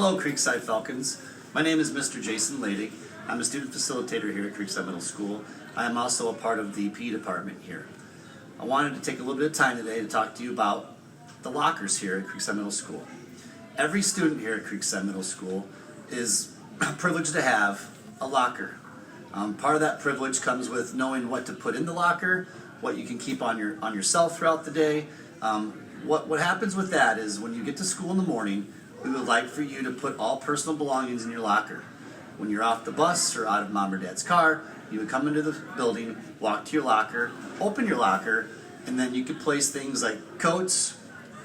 Hello, Creekside Falcons. My name is Mr. Jason Laidig. I'm a student facilitator here at Creekside Middle School. I am also a part of the PE department here. I wanted to take a little bit of time today to talk to you about the lockers here at Creekside Middle School. Every student here at Creekside Middle School is privileged to have a locker. Part of that privilege comes with knowing what to put in the locker, what you can keep on yourself throughout the day. What happens with that is when you get to school in the morning, we would like for you to put all personal belongings in your locker. When you're off the bus or out of mom or dad's car, you would come into the building, walk to your locker, open your locker, and then you could place things like coats,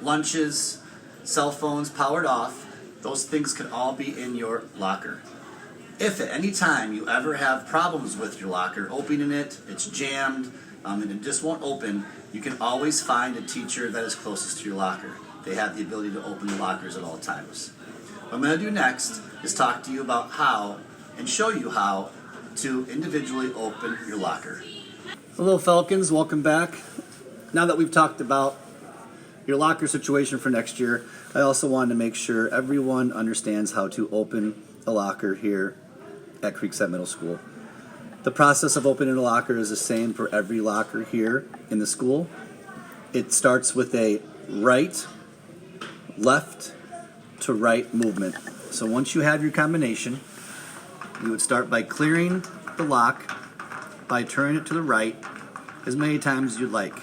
lunches, cell phones powered off. Those things could all be in your locker. If at any time you ever have problems with your locker, opening it, it's jammed, and it just won't open, you can always find a teacher that is closest to your locker. They have the ability to open the lockers at all times. What I'm going to do next is talk to you about how and show you how to individually open your locker. Hello Falcons, welcome back. Now that we've talked about your locker situation for next year, I also wanted to make sure everyone understands how to open a locker here at Creekside Middle School. The process of opening a locker is the same for every locker here in the school. It starts with a left to right movement. So once you have your combination, you would start by clearing the lock by turning it to the right as many times as you'd like.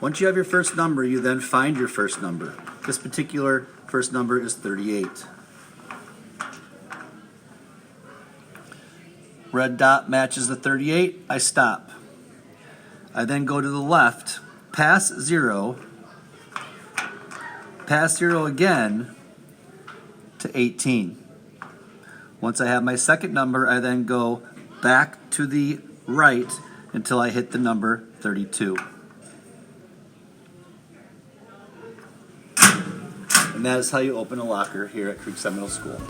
Once you have your first number, you then find your first number. This particular first number is 38. Red dot matches the 38, I stop. I then go to the left, past 0, past 0 again to 18. Once I have my second number, I then go back to the right until I hit the number 32. And that is how you open a locker here at Creekside Middle School.